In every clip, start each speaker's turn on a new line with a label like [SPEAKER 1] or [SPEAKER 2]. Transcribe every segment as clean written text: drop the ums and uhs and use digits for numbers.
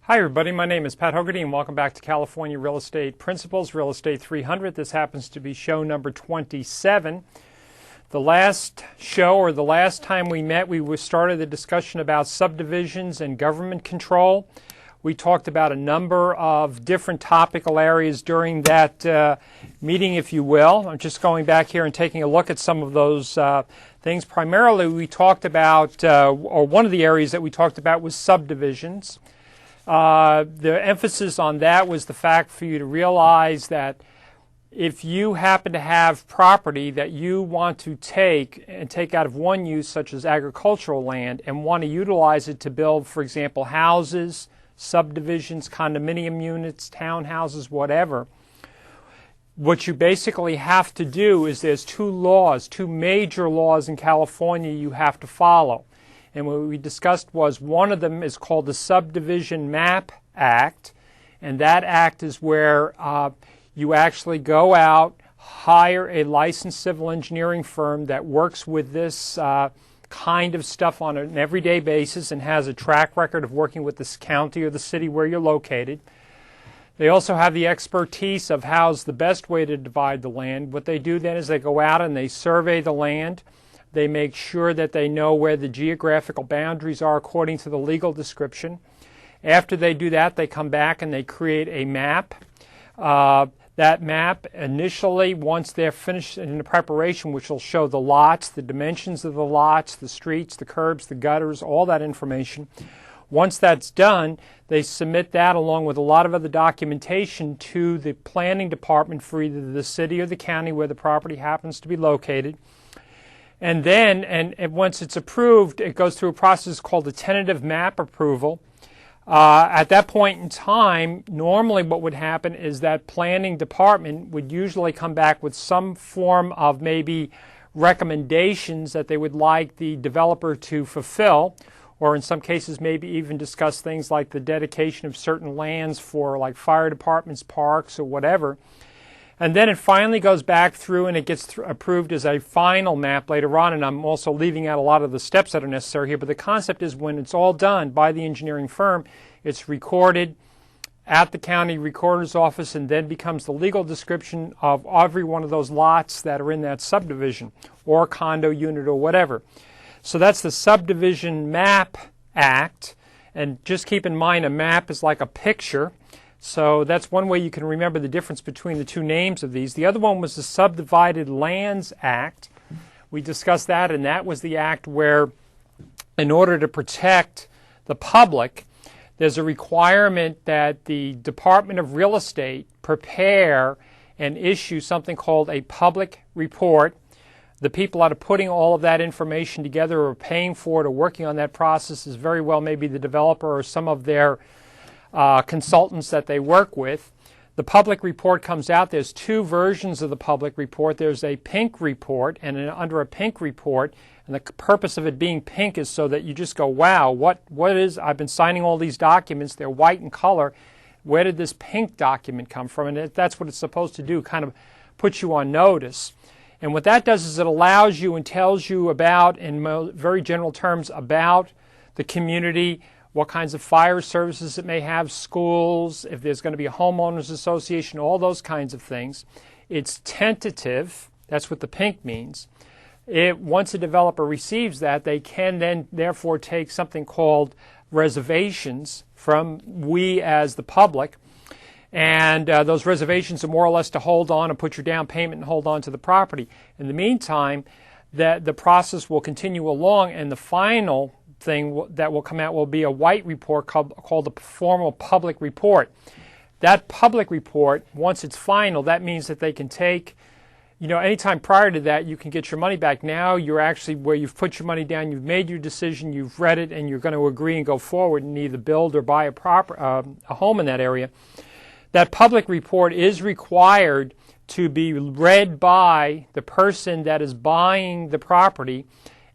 [SPEAKER 1] Hi everybody, my name is Pat Hogarty and welcome back to California Real Estate Principles, Real Estate 300. This happens to be show number 27. The last show, or the last time we met, we started the discussion about subdivisions and government control. We talked about a number of different topical areas during that meeting, if you will. I'm just going back here and taking a look at some of those things. Primarily, we talked about, or one of the areas that we talked about was subdivisions. The emphasis on that was the fact for you to realize that if you happen to have property that you want to take out of one use, such as agricultural land, and want to utilize it to build, for example, houses, subdivisions, condominium units, townhouses, whatever, what you basically have to do is there's two major laws in California you have to follow. And what we discussed was one of them is called the Subdivision Map Act, and that act is where you actually go out, hire a licensed civil engineering firm that works with this kind of stuff on an everyday basis and has a track record of working with this county or the city where you're located. They also have the expertise of how's the best way to divide the land. What they do then is they go out and they survey the land. They make sure that they know where the geographical boundaries are according to the legal description. After they do that, they come back and they create a map. That map initially, once they're finished in the preparation, which will show the lots, the dimensions of the lots, the streets, the curbs, the gutters, all that information. Once that's done, they submit that along with a lot of other documentation to the planning department for either the city or the county where the property happens to be located. And then, and once it's approved, it goes through a process called a tentative map approval. At that point in time, normally what would happen is that planning department would usually come back with some form of maybe recommendations that they would like the developer to fulfill, or in some cases maybe even discuss things like the dedication of certain lands for like fire departments, parks, or whatever. And then it finally goes back through and it gets approved as a final map later on, and I'm also leaving out a lot of the steps that are necessary here, but the concept is when it's all done by the engineering firm, it's recorded at the county recorder's office and then becomes the legal description of every one of those lots that are in that subdivision or condo unit or whatever. So that's the Subdivision Map Act, and just keep in mind a map is like a picture. So that's one way you can remember the difference between the two names of these. The other one was the Subdivided Lands Act. We discussed that, and that was the act where, in order to protect the public, there's a requirement that the Department of Real Estate prepare and issue something called a public report. The people that are putting all of that information together or paying for it or working on that process is very well maybe the developer or some of their consultants that they work with. The public report comes out. There's two versions of the public report. There's a pink report, and under a pink report, and the purpose of it being pink is so that you just go, wow, what is, I've been signing all these documents, they're white in color, where did this pink document come from? And that's what it's supposed to do, kind of put you on notice. And what that does is it allows you and tells you about, in very general terms, about the community, what kinds of fire services it may have, schools, if there's going to be a homeowners association, all those kinds of things. It's tentative. That's what the pink means. Once a developer receives that, they can then therefore take something called reservations from we as the public. And those reservations are more or less to hold on and put your down payment and hold on to the property. In the meantime, the process will continue along, and the final thing that will come out will be a white report called a formal public report. That public report, once it's final, that means that they can take, anytime prior to that, you can get your money back. Now you're actually where you've put your money down, you've made your decision, you've read it, and you're going to agree and go forward and either build or buy a home in that area. That public report is required to be read by the person that is buying the property,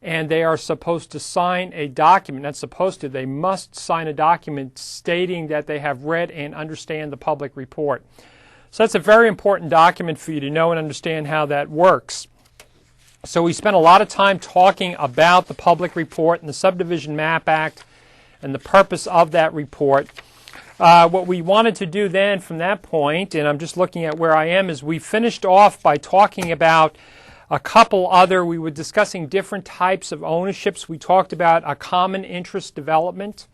[SPEAKER 1] and they are supposed to sign a document. Not supposed to, they must sign a document stating that they have read and understand the public report. So that's a very important document for you to know and understand how that works. So we spent a lot of time talking about the public report and the Subdivision Map Act and the purpose of that report. What we wanted to do then from that point, and I'm just looking at where I am, is we finished off by talking about a couple other, we were discussing different types of ownerships. We talked about a common interest development,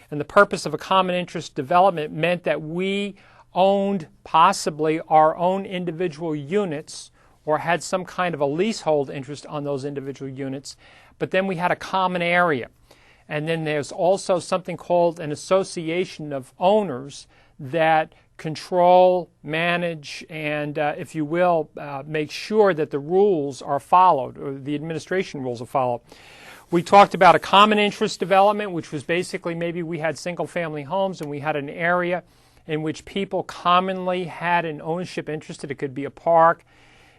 [SPEAKER 1] and the purpose of a common interest development meant that we owned possibly our own individual units or had some kind of a leasehold interest on those individual units, but then we had a common area. And then there's also something called an association of owners that control, manage, and, if you will, make sure that the rules are followed, or the administration rules are followed. We talked about a common interest development, which was basically maybe we had single-family homes and we had an area in which people commonly had an ownership interest. It could be a park,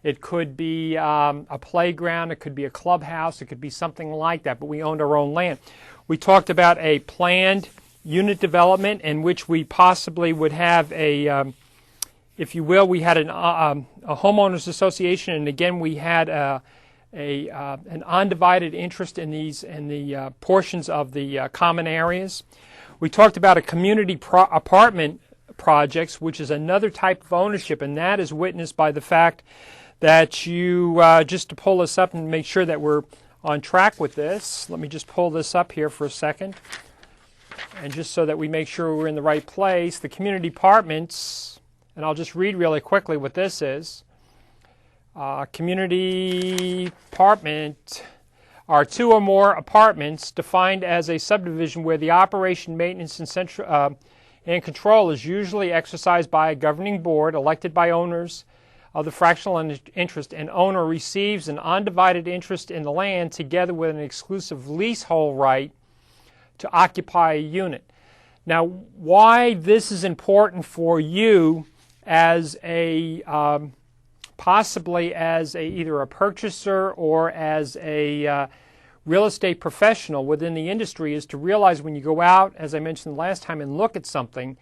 [SPEAKER 1] it could be a playground, it could be a clubhouse, it could be something like that, but we owned our own land. We talked about a planned unit development in which we possibly would have a, if you will, we had a homeowners association, and again we had an undivided interest in the portions of the common areas. We talked about a community apartment projects, which is another type of ownership, and that is witnessed by the fact that you, just to pull this up and make sure that we're on track with this, let me just pull this up here for a second, and just so that we make sure we're in the right place, the community apartments, and I'll just read really quickly what this is. Community apartment are two or more apartments defined as a subdivision where the operation, maintenance, and control is usually exercised by a governing board elected by owners of the fractional interest, and owner receives an undivided interest in the land together with an exclusive leasehold right to occupy a unit. Now, why this is important for you as a possibly as either a purchaser or as a real estate professional within the industry is to realize when you go out, as I mentioned last time, and look at something,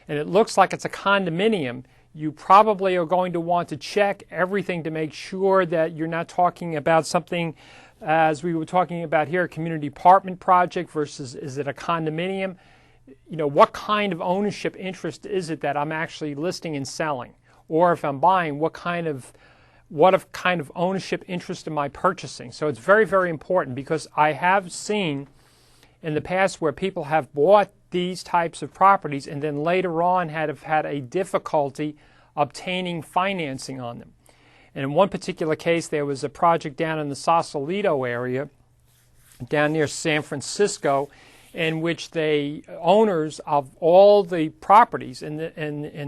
[SPEAKER 1] and it looks like it's a condominium, you probably are going to want to check everything to make sure that you're not talking about something, as we were talking about here, a community apartment project versus is it a condominium? You know, what kind of ownership interest is it that I'm actually listing and selling? Or if I'm buying, what kind of ownership interest am I purchasing? So it's very, very important, because I have seen in the past where people have bought these types of properties and then later on have had a difficulty obtaining financing on them. And in one particular case, there was a project down in the Sausalito area, down near San Francisco, in which the owners of all the properties in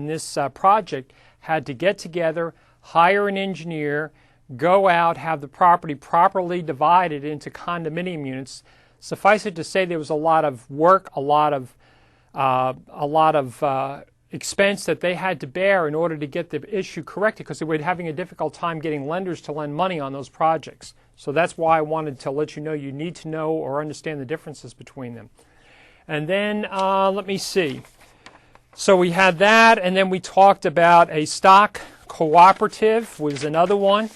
[SPEAKER 1] this project had to get together, hire an engineer, go out, have the property properly divided into condominium units. Suffice it to say, there was a lot of work, a lot of expense that they had to bear in order to get the issue corrected, because they were having a difficult time getting lenders to lend money on those projects. So that's why I wanted to let you know you need to know or understand the differences between them. And then let me see. So we had that, and then we talked about a stock cooperative was another one.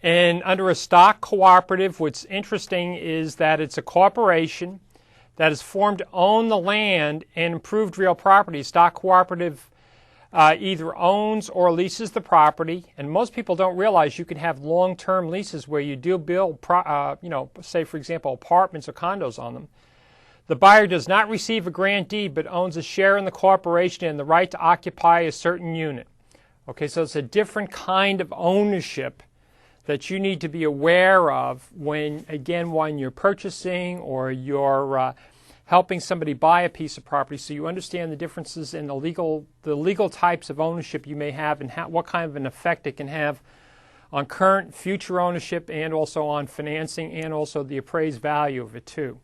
[SPEAKER 1] And under a stock cooperative, what's interesting is that it's a corporation that is formed to own the land and improved real property. Stock cooperative either owns or leases the property, and most people don't realize you can have long-term leases where you do build, say for example, apartments or condos on them. The buyer does not receive a grantee but owns a share in the corporation and the right to occupy a certain unit. Okay, so it's a different kind of ownership that you need to be aware of when you're purchasing or you're helping somebody buy a piece of property, so you understand the differences in the legal types of ownership you may have and what kind of an effect it can have on current, future ownership, and also on financing, and also the appraised value of it too.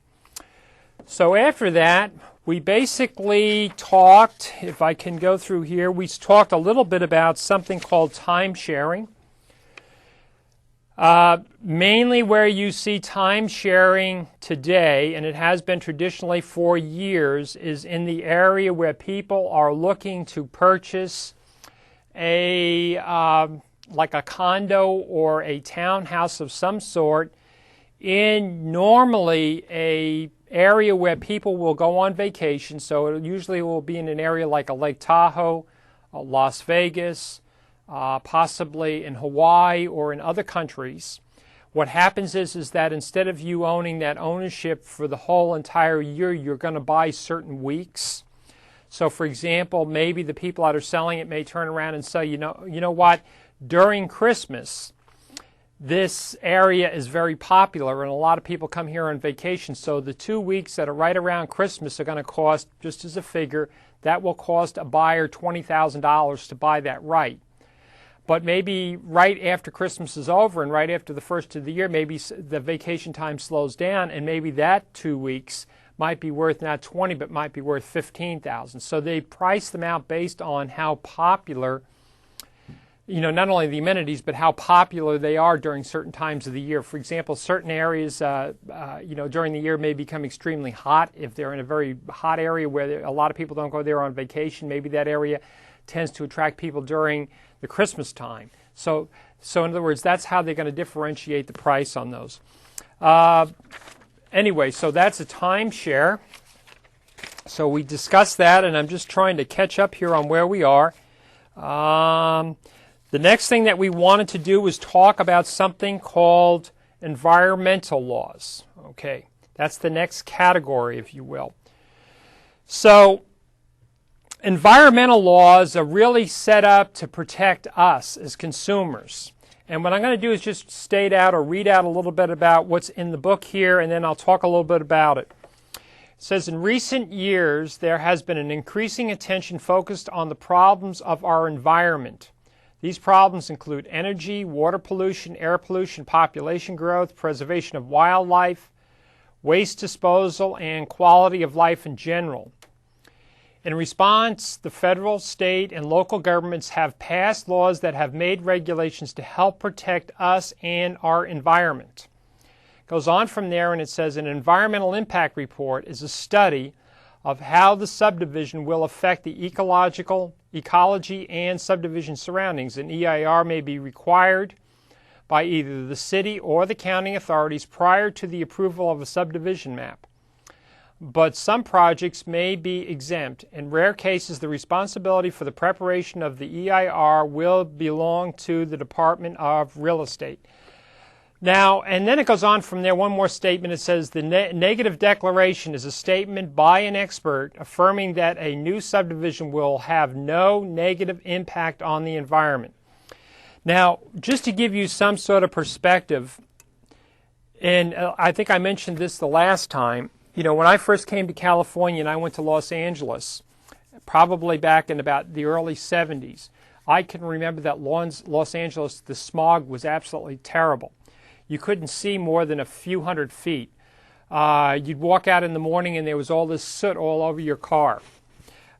[SPEAKER 1] So after that, we basically talked, if I can go through here, we talked a little bit about something called time sharing. Mainly where you see time sharing today, and it has been traditionally for years, is in the area where people are looking to purchase like a condo or a townhouse of some sort in normally area where people will go on vacation. So it usually will be in an area like a Lake Tahoe, Las Vegas, possibly in Hawaii or in other countries. What happens is that instead of you owning that ownership for the whole entire year, you're going to buy certain weeks. So, for example, maybe the people that are selling it may turn around and say, you know what, during Christmas, this area is very popular and a lot of people come here on vacation. So the 2 weeks that are right around Christmas are going to cost, just as a figure, that will cost a buyer $20,000 to buy that right. But maybe right after Christmas is over and right after the first of the year, maybe the vacation time slows down and maybe that 2 weeks might be worth not 20 but might be worth 15,000. So they price them out based on how popular, not only the amenities but how popular they are during certain times of the year. For example, certain areas during the year may become extremely hot. If they're in a very hot area where a lot of people don't go there on vacation, maybe that area tends to attract people during the Christmas time. So in other words, that's how they're going to differentiate the price on those. Anyway, so that's a timeshare. So we discussed that, and I'm just trying to catch up here on where we are. The next thing that we wanted to do was talk about something called environmental laws. Okay, that's the next category, if you will. So environmental laws are really set up to protect us as consumers. And what I'm going to do is just state out or read out a little bit about what's in the book here, and then I'll talk a little bit about it. It says, in recent years, there has been an increasing attention focused on the problems of our environment. These problems include energy, water pollution, air pollution, population growth, preservation of wildlife, waste disposal, and quality of life in general. In response, the federal, state, and local governments have passed laws that have made regulations to help protect us and our environment. It goes on from there and it says an environmental impact report is a study of how the subdivision will affect the ecology and subdivision surroundings. An EIR may be required by either the city or the county authorities prior to the approval of a subdivision map. But some projects may be exempt. In rare cases, the responsibility for the preparation of the EIR will belong to the Department of Real Estate. Now, and then it goes on from there, one more statement. It says the negative declaration is a statement by an expert affirming that a new subdivision will have no negative impact on the environment. Now, just to give you some sort of perspective, and I think I mentioned this the last time, when I first came to California and I went to Los Angeles, probably back in about the early 70s, I can remember that Los Angeles, the smog was absolutely terrible. You couldn't see more than a few hundred feet. You'd walk out in the morning and there was all this soot all over your car.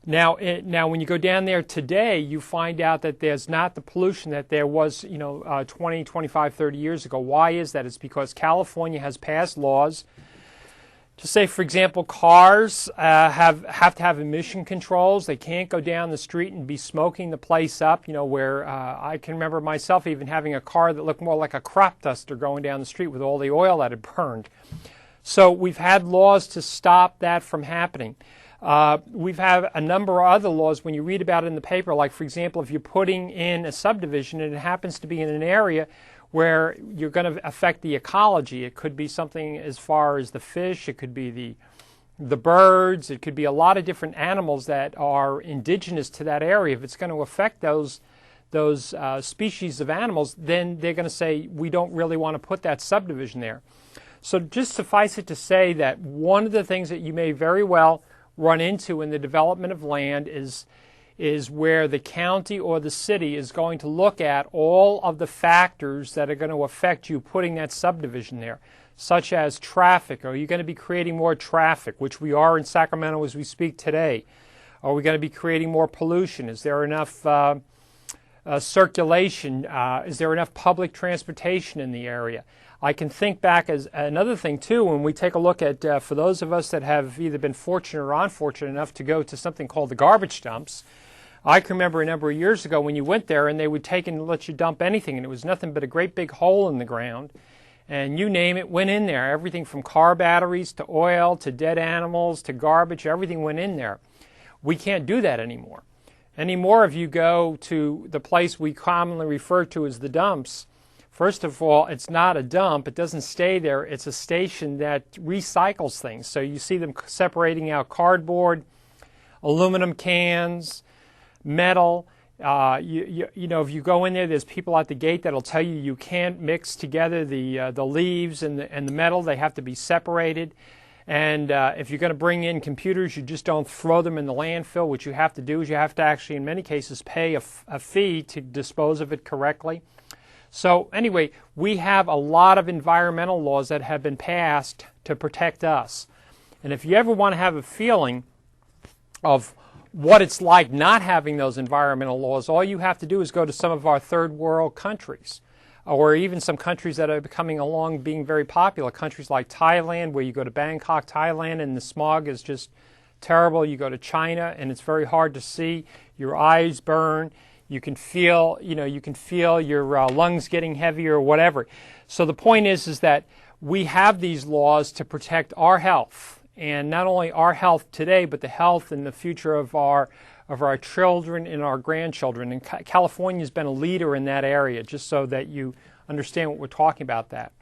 [SPEAKER 1] Now when you go down there today, you find out that there's not the pollution that there was 20, 25, 30 years ago. Why is that? It's because California has passed laws to say, for example, cars have to have emission controls. They can't go down the street and be smoking the place up, where I can remember myself even having a car that looked more like a crop duster going down the street with all the oil that had burned. So we've had laws to stop that from happening. We've had a number of other laws when you read about it in the paper, like, for example, if you're putting in a subdivision and it happens to be in an area where you're going to affect the ecology. It could be something as far as the fish, it could be the birds, it could be a lot of different animals that are indigenous to that area. If it's going to affect those species of animals, then they're going to say, we don't really want to put that subdivision there. So just suffice it to say that one of the things that you may very well run into in the development of land is where the county or the city is going to look at all of the factors that are going to affect you putting that subdivision there, such as traffic. Are you going to be creating more traffic, which we are in Sacramento as we speak today? Are we going to be creating more pollution? Is there enough circulation? Is there enough public transportation in the area? I can think back as another thing, too, when we take a look at, for those of us that have either been fortunate or unfortunate enough to go to something called the garbage dumps. I can remember a number of years ago when you went there and they would take and let you dump anything, and it was nothing but a great big hole in the ground. and you name it went in there. Everything from car batteries to oil to dead animals to garbage, everything went in there. We can't do that anymore. Anymore, if you go to the place we commonly refer to as the dumps, first of all, it's not a dump. It doesn't stay there. It's a station that recycles things. So you see them separating out cardboard, aluminum cans, metal. You know, if you go in there, there's people at the gate that'll tell you you can't mix together the leaves and the metal. They have to be separated. And if you're going to bring in computers, you just don't throw them in the landfill. What you have to do is you have to actually, in many cases, pay a fee to dispose of it correctly. So anyway, we have a lot of environmental laws that have been passed to protect us. And if you ever want to have a feeling of what it's like not having those environmental laws, all you have to do is go to some of our third world countries, or even some countries that are coming along being very popular, countries like Thailand, where you go to Bangkok, Thailand, and the smog is just terrible. You go to China, and it's very hard to see. Your eyes burn. You can feel, your lungs getting heavier or whatever. So the point is that we have these laws to protect our health, and not only our health today, but the health and the future of our children and our grandchildren. And California has been a leader in that area, just so that you understand what we're talking about that.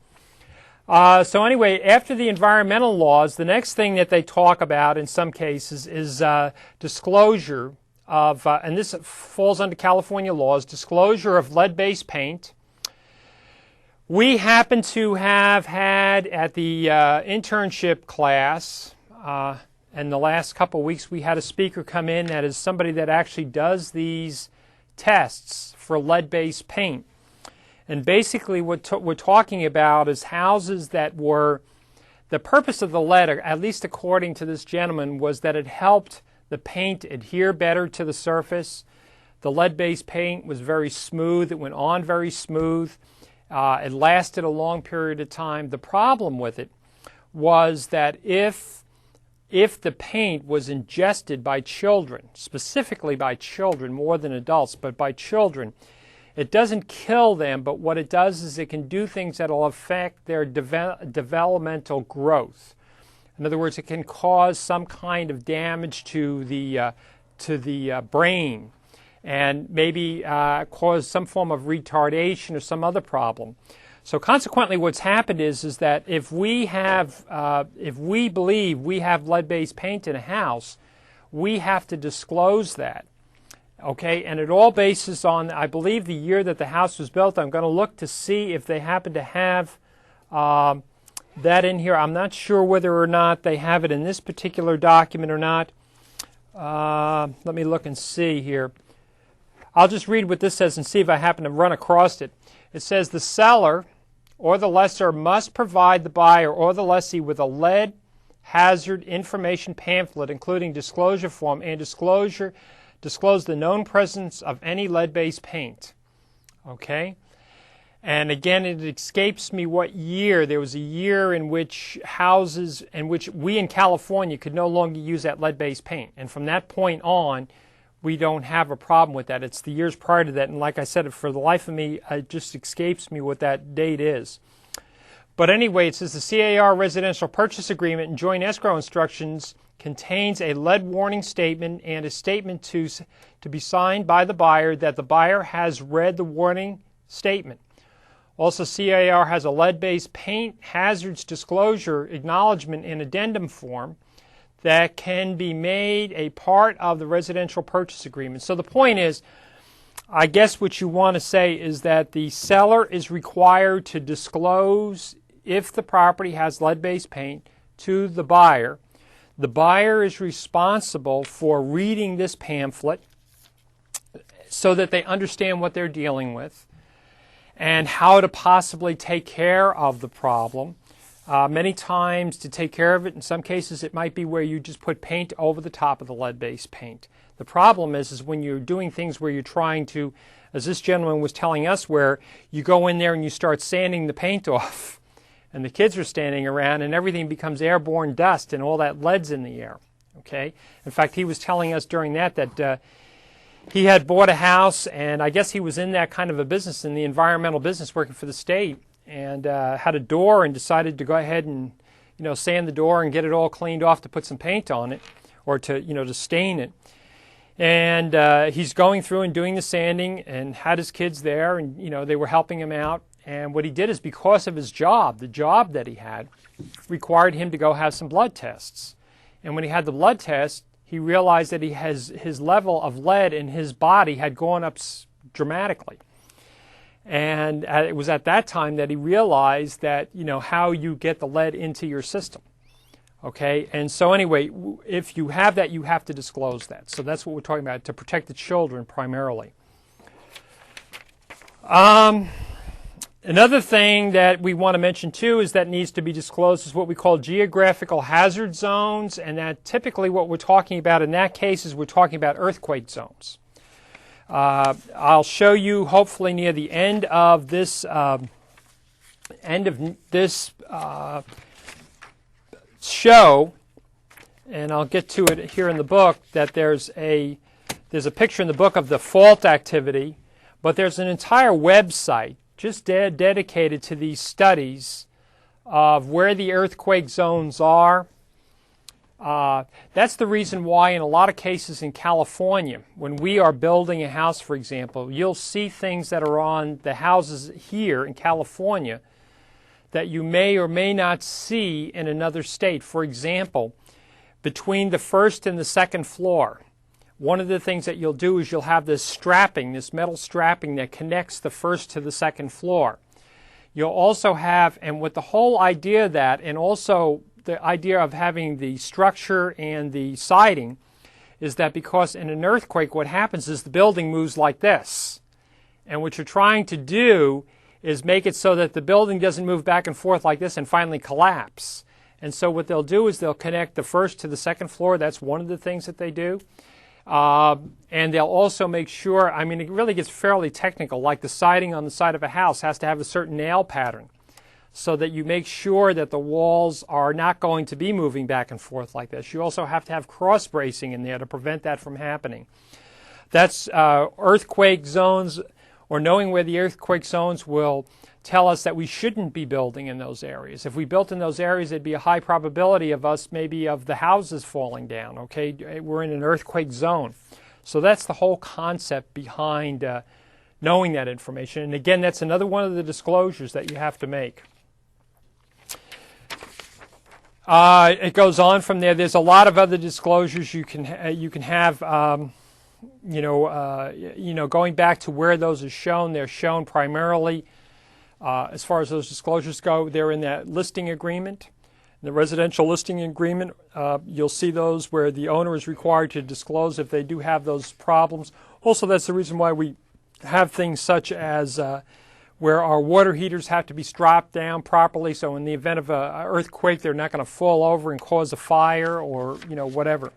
[SPEAKER 1] So anyway, after the environmental laws, the next thing that they talk about in some cases is disclosure of, and this falls under California laws, disclosure of lead-based paint. We happen to have had at the internship class, and the last couple of weeks we had a speaker come in that is somebody that actually does these tests for lead-based paint. And basically what we're talking about is houses that were, the purpose of the lead, at least according to this gentleman, was that it helped the paint adhere better to the surface. The lead-based paint was very smooth. It went on very smooth. It lasted a long period of time. The problem with it was that if the paint was ingested by children, specifically by children more than adults, but by children, it doesn't kill them, but what it does is it can do things that will affect their developmental growth. In other words, it can cause some kind of damage to the brain, and maybe cause some form of retardation or some other problem. So consequently, what's happened is that if we believe we have lead-based paint in a house, we have to disclose that. Okay, and it all bases on, I believe, the year that the house was built. I'm going to look to see if they happen to have that in here. I'm not sure whether or not they have it in this particular document or not. Let me look and see here. I'll just read what this says and see if I happen to run across it. It says the seller or the lessor must provide the buyer or the lessee with a lead hazard information pamphlet, including disclosure form, and disclose the known presence of any lead-based paint. Okay? And again, it escapes me what year. There was a year in which houses, in which we in California could no longer use that lead-based paint. And from that point on, we don't have a problem with that. It's the years prior to that, and like I said, for the life of me, it just escapes me what that date is. But anyway, it says the CAR residential purchase agreement and joint escrow instructions contains a lead warning statement and a statement to be signed by the buyer that the buyer has read the warning statement. Also, CAR has a lead-based paint hazards disclosure acknowledgement and addendum form that can be made a part of the residential purchase agreement. So the point is, I guess what you want to say is that the seller is required to disclose if the property has lead-based paint to the buyer. The buyer is responsible for reading this pamphlet so that they understand what they're dealing with and how to possibly take care of the problem. Many times to take care of it, in some cases it might be where you just put paint over the top of the lead-based paint. The problem is when you're doing things where you're trying to, as this gentleman was telling us, where you go in there and you start sanding the paint off and the kids are standing around and everything becomes airborne dust and all that lead's in the air. Okay? In fact, he was telling us during that he had bought a house, and I guess he was in that kind of a business, in the environmental business, working for the state. and had a door and decided to go ahead and sand the door and get it all cleaned off to put some paint on it, or to stain it. And he's going through and doing the sanding and had his kids there, and they were helping him out. And what he did is, because of his job, the job that he had required him to go have some blood tests. And when he had the blood test, he realized that his level of lead in his body had gone up dramatically. And it was at that time that he realized that, how you get the lead into your system. Okay, and so anyway, if you have that, you have to disclose that. So that's what we're talking about, to protect the children primarily. Another thing that we want to mention too is that needs to be disclosed is what we call geographical hazard zones, and that typically what we're talking about in that case is we're talking about earthquake zones. I'll show you hopefully near the end of this show, and I'll get to it here in the book, that there's a picture in the book of the fault activity, but there's an entire website just dedicated to these studies of where the earthquake zones are. That's the reason why in a lot of cases in California, when we are building a house, for example, you'll see things that are on the houses here in California that you may or may not see in another state. For example, between the first and the second floor, one of the things that you'll do is you'll have this strapping, this metal strapping that connects the first to the second floor. You'll also have, and with the whole idea of that, and also the idea of having the structure and the siding, is that because in an earthquake what happens is the building moves like this. And what you're trying to do is make it so that the building doesn't move back and forth like this and finally collapse. And so what they'll do is they'll connect the first to the second floor. That's one of the things that they do. And they'll also make sure, it really gets fairly technical, like the siding on the side of a house has to have a certain nail pattern so that you make sure that the walls are not going to be moving back and forth like this. You also have to have cross bracing in there to prevent that from happening. That's earthquake zones, or knowing where the earthquake zones will tell us that we shouldn't be building in those areas. If we built in those areas, there'd be a high probability of the houses falling down, okay? We're in an earthquake zone. So that's the whole concept behind knowing that information. And again, that's another one of the disclosures that you have to make. It goes on from there. There's a lot of other disclosures you can have. Going back to where those are shown, they're shown primarily, as far as those disclosures go, they're in that listing agreement. In the residential listing agreement, you'll see those where the owner is required to disclose if they do have those problems. Also, that's the reason why we have things such as where our water heaters have to be strapped down properly, so in the event of an earthquake, they're not going to fall over and cause a fire or whatever.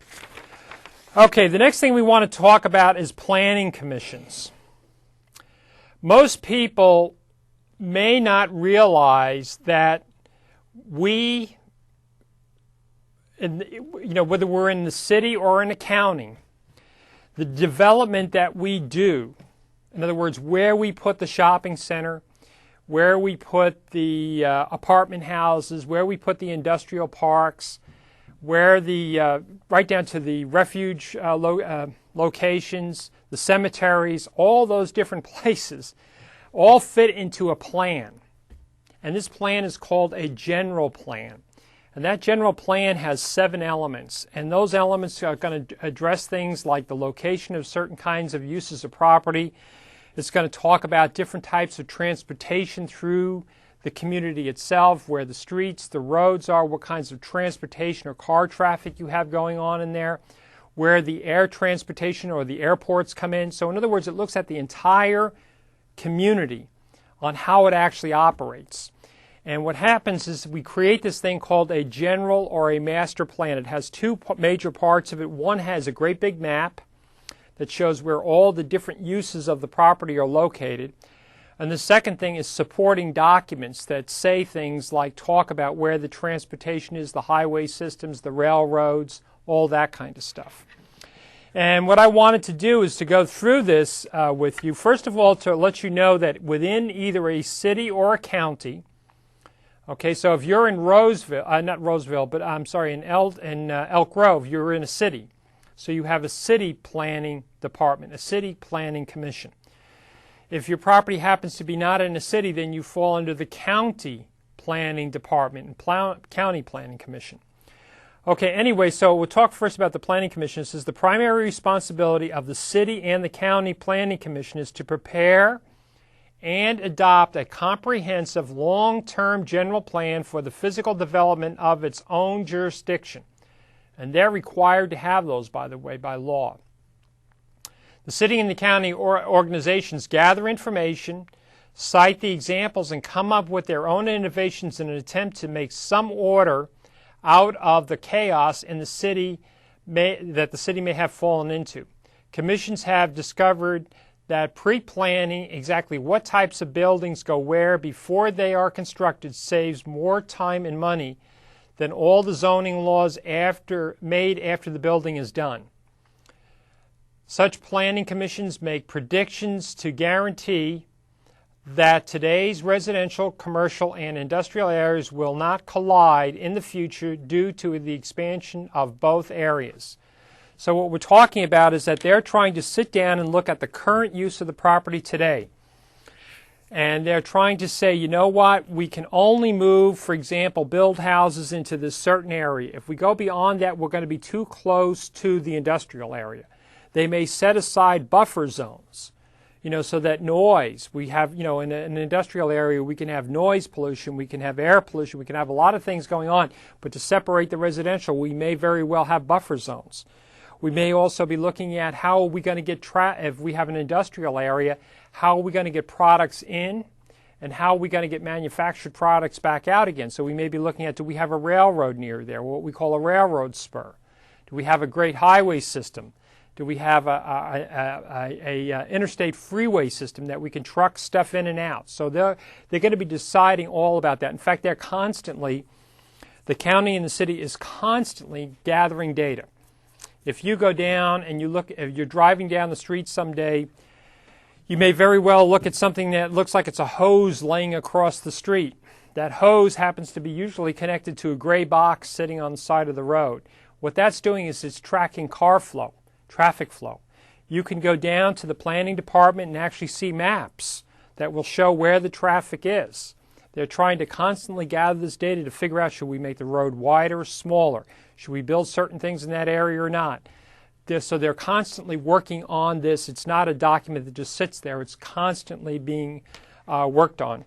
[SPEAKER 1] Okay, the next thing we want to talk about is planning commissions. Most people may not realize that we, whether we're in the city or in accounting, the development that we do, in other words, where we put the shopping center, where we put the apartment houses, where we put the industrial parks, where right down to the refuge locations, the cemeteries, all those different places, all fit into a plan. And this plan is called a general plan. And that general plan has 7 elements. And those elements are going to address things like the location of certain kinds of uses of property. It's going to talk about different types of transportation through the community itself, where the streets, the roads are, what kinds of transportation or car traffic you have going on in there, where the air transportation or the airports come in. So in other words, it looks at the entire community on how it actually operates. And what happens is we create this thing called a general or a master plan. It has 2 major parts of it. One has a great big map that shows where all the different uses of the property are located. And the second thing is supporting documents that say things like talk about where the transportation is, the highway systems, the railroads, all that kind of stuff. And what I wanted to do is to go through this with you. First of all, to let you know that within either a city or a county, okay, so if you're in Roseville, not Roseville, but I'm sorry, in Elk Grove, you're in a city. So you have a city planning department, a city planning commission. If your property happens to be not in a city, then you fall under the county planning department and county planning commission. Okay, anyway, so we'll talk first about the Planning Commission. It says the primary responsibility of the city and the county planning commission is to prepare and adopt a comprehensive long-term general plan for the physical development of its own jurisdiction. And they're required to have those, by the way, by law. The city and the county organizations gather information, cite the examples, and come up with their own innovations in an attempt to make some order out of the chaos in the city that the city may have fallen into. Commissions have discovered that pre-planning exactly what types of buildings go where before they are constructed saves more time and money than all the zoning laws made after the building is done. Such planning commissions make predictions to guarantee that today's residential, commercial, and industrial areas will not collide in the future due to the expansion of both areas. So what we're talking about is that they're trying to sit down and look at the current use of the property today. And they're trying to say, you know what, we can only move, for example, build houses into this certain area. If we go beyond that, we're going to be too close to the industrial area. They may set aside buffer zones. So that noise, we have, in an industrial area, we can have noise pollution, we can have air pollution, we can have a lot of things going on. But to separate the residential, we may very well have buffer zones. We may also be looking at how are we going to get, if we have an industrial area, how are we going to get products in and how are we going to get manufactured products back out again. So we may be looking at, do we have a railroad near there, what we call a railroad spur? Do we have a great highway system? Do we have a interstate freeway system that we can truck stuff in and out? So they're going to be deciding all about that. In fact, the county and the city is constantly gathering data. If you go down and if you're driving down the street someday, you may very well look at something that looks like it's a hose laying across the street. That hose happens to be usually connected to a gray box sitting on the side of the road. What that's doing is it's tracking car flow. Traffic flow. You can go down to the planning department and actually see maps that will show where the traffic is. They're trying to constantly gather this data to figure out, should we make the road wider or smaller? Should we build certain things in that area or not? So they're constantly working on this. It's not a document that just sits there. It's constantly being worked on.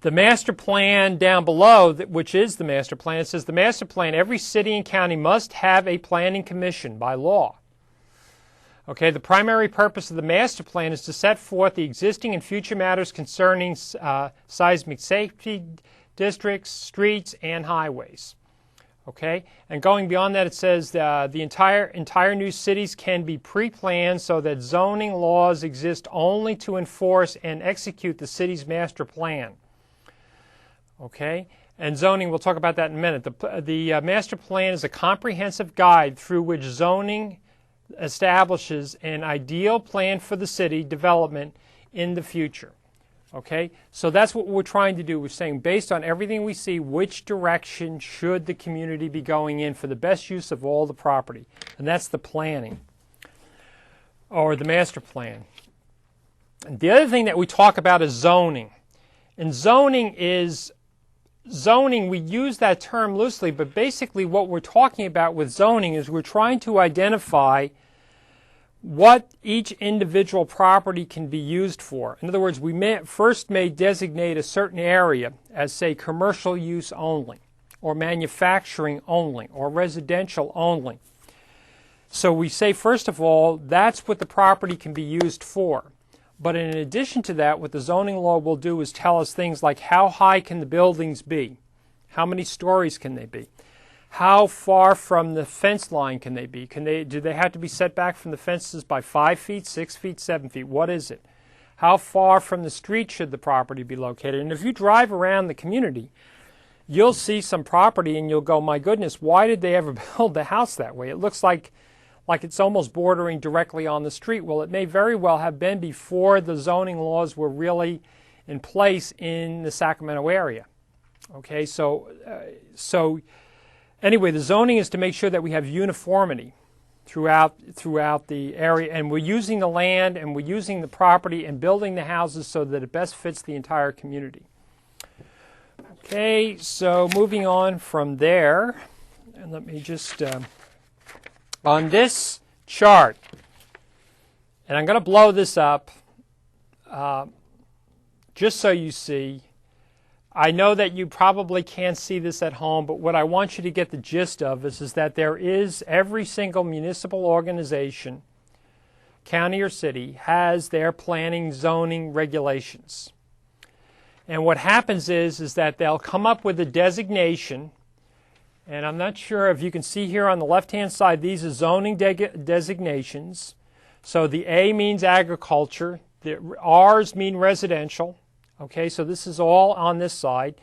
[SPEAKER 1] The master plan down below, which is the master plan, it says the master plan, every city and county must have a planning commission by law. Okay, the primary purpose of the master plan is to set forth the existing and future matters concerning seismic safety districts, streets, and highways. Okay, and going beyond that, it says the entire new cities can be pre-planned so that zoning laws exist only to enforce and execute the city's master plan. Okay, and zoning, we'll talk about that in a minute. The master plan is a comprehensive guide through which zoning establishes an ideal plan for the city development in the future. Okay, so that's what we're trying to do. We're saying, based on everything we see, which direction should the community be going in for the best use of all the property? And that's the planning, or the master plan. And the other thing that we talk about is zoning. And zoning, we use that term loosely, but basically what we're talking about with zoning is we're trying to identify what each individual property can be used for. In other words, we may designate a certain area as, say, commercial use only, or manufacturing only, or residential only. So we say, first of all, that's what the property can be used for. But in addition to that, what the zoning law will do is tell us things like how high can the buildings be? How many stories can they be? How far from the fence line can they be? Do they have to be set back from the fences by 5 feet, 6 feet, 7 feet? What is it? How far from the street should the property be located? And if you drive around the community, you'll see some property and you'll go, my goodness, why did they ever build the house that way? It looks like like it's almost bordering directly on the street. Well, it may very well have been before the zoning laws were really in place in the Sacramento area. Okay, so anyway, the zoning is to make sure that we have uniformity throughout the area, and we're using the land and we're using the property and building the houses so that it best fits the entire community. Okay, so moving on from there, and let me just, on this chart, and I'm going to blow this up just so you see. I know that you probably can't see this at home, but what I want you to get the gist of is that there is every single municipal organization, county or city, has their planning zoning regulations. And what happens is that they'll come up with a designation, and I'm not sure if you can see here on the left-hand side, these are zoning designations. So the A means agriculture, the R's mean residential. Okay, so this is all on this side.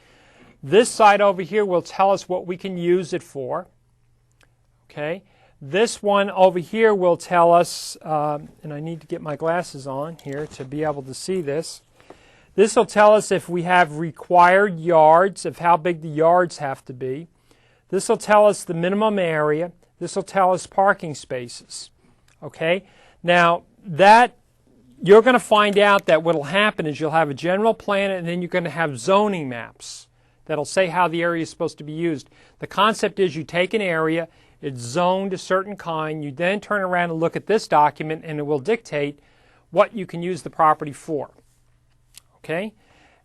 [SPEAKER 1] This side over here will tell us what we can use it for. Okay, this one over here will tell us, and I need to get my glasses on here to be able to see this. This will tell us if we have required yards, of how big the yards have to be. This will tell us the minimum area. This will tell us parking spaces. Okay, now that you're going to find out that what will happen is you'll have a general plan and then you're going to have zoning maps that'll say how the area is supposed to be used. The concept is you take an area, it's zoned a certain kind, you then turn around and look at this document and it will dictate what you can use the property for. Okay?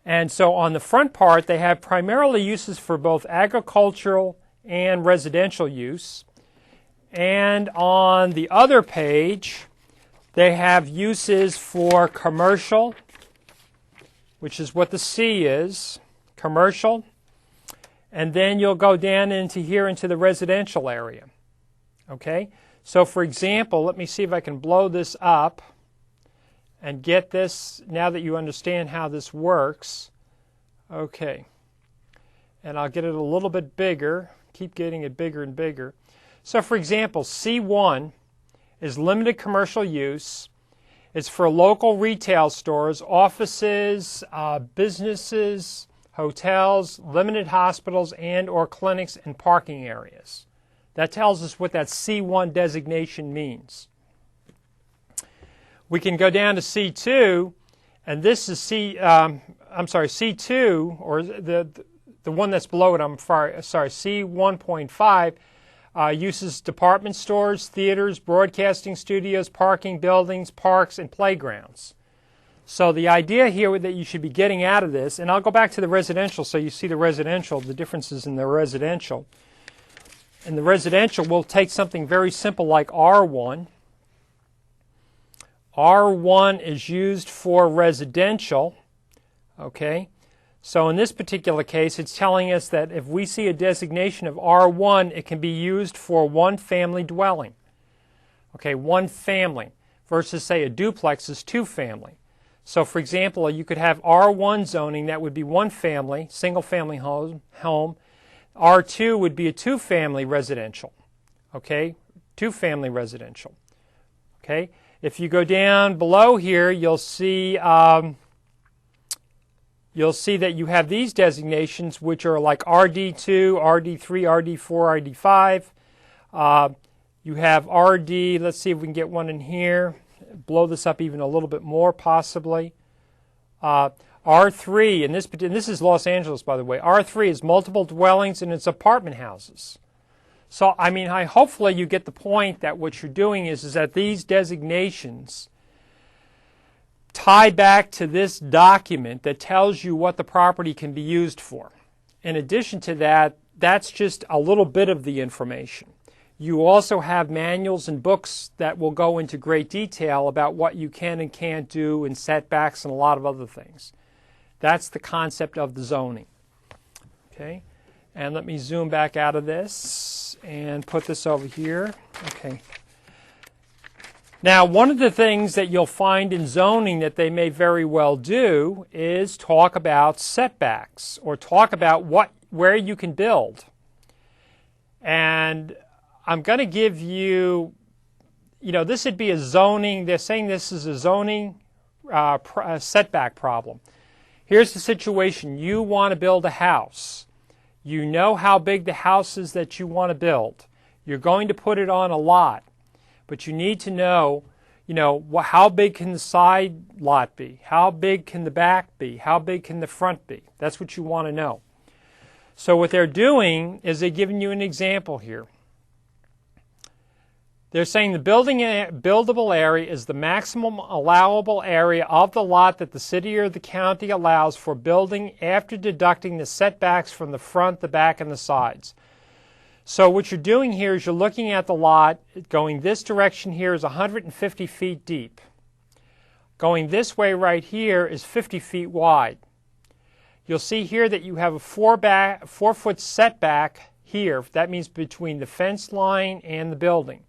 [SPEAKER 1] And so on the front part, they have primarily uses for both agricultural and residential use. And on the other page, they have uses for commercial, which is what the C is, commercial. And then you'll go down into here into the residential area. Okay? So for example, let me see if I can blow this up and get this, now that you understand how this works. Okay. And I'll get it a little bit bigger, keep getting it bigger and bigger. So for example, C1 is limited commercial use. It's for local retail stores, offices, businesses, hotels, limited hospitals, and or clinics and parking areas. That tells us what that C1 designation means. We can go down to C2, and this is C2, or the one that's below it, C1.5, uses department stores, theaters, broadcasting studios, parking, buildings, parks, and playgrounds. So the idea here that you should be getting out of this, and I'll go back to the residential so you see the residential, the differences in the residential. In the residential, we'll take something very simple like R1. R1 is used for residential, okay? So in this particular case, it's telling us that if we see a designation of R1, it can be used for one family dwelling. Okay, one family versus, say, a duplex is two family. So for example, you could have R1 zoning, that would be one family, single family home. R2 would be a two family residential. Okay, two family residential. Okay, if you go down below here, you'll see that you have these designations, which are like RD2, RD3, RD4, RD5. You have RD, let's see if we can get one in here, blow this up even a little bit more possibly. R3, and this is Los Angeles, by the way. R3 is multiple dwellings and it's apartment houses. So, I mean, hopefully you get the point that what you're doing is that these designations tie back to this document that tells you what the property can be used for. In addition to that, that's just a little bit of the information. You also have manuals and books that will go into great detail about what you can and can't do and setbacks and a lot of other things. That's the concept of the zoning. Okay, and let me zoom back out of this and put this over here. Okay. Now, one of the things that you'll find in zoning that they may very well do is talk about setbacks or talk about where you can build. And I'm going to give you this would be a zoning, they're saying this is a zoning setback problem. Here's the situation. You want to build a house. You know how big the house is that you want to build. You're going to put it on a lot, but you need to know, how big can the side lot be? How big can the back be? How big can the front be? That's what you want to know. So what they're doing is they're giving you an example here. They're saying the buildable area is the maximum allowable area of the lot that the city or the county allows for building after deducting the setbacks from the front, the back, and the sides. So what you're doing here is you're looking at the lot. Going this direction here is 150 feet deep. Going this way right here is 50 feet wide. You'll see here that you have a 4-foot setback here. That means between the fence line and the building.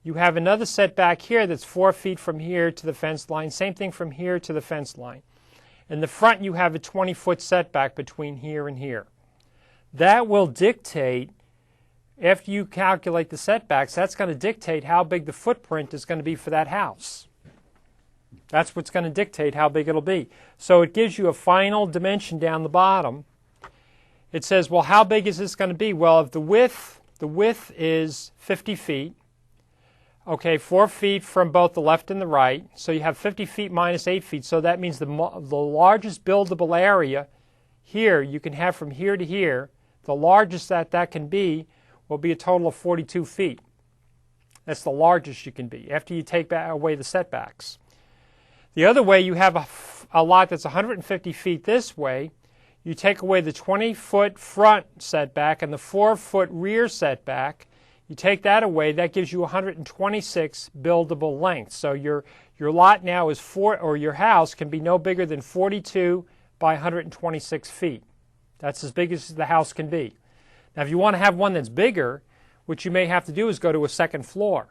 [SPEAKER 1] You have another setback here that's 4 feet from here to the fence line. Same thing from here to the fence line. In the front, you have a 20-foot setback between here and here. That will dictate, after you calculate the setbacks, that's going to dictate how big the footprint is going to be for that house. That's what's going to dictate how big it'll be. So it gives you a final dimension down the bottom. It says, well, how big is this going to be? Well, if the width is 50 feet, okay, 4 feet from both the left and the right, so you have 50 feet minus 8 feet, so that means the largest buildable area here, you can have from here to here, the largest that can be will be a total of 42 feet. That's the largest you can be, after you take away the setbacks. The other way, you have a lot that's 150 feet this way, you take away the 20-foot front setback and the 4-foot rear setback. You take that away, that gives you 126 buildable length. So your lot now is your house can be no bigger than 42 by 126 feet. That's as big as the house can be. Now, if you want to have one that's bigger, what you may have to do is go to a second floor.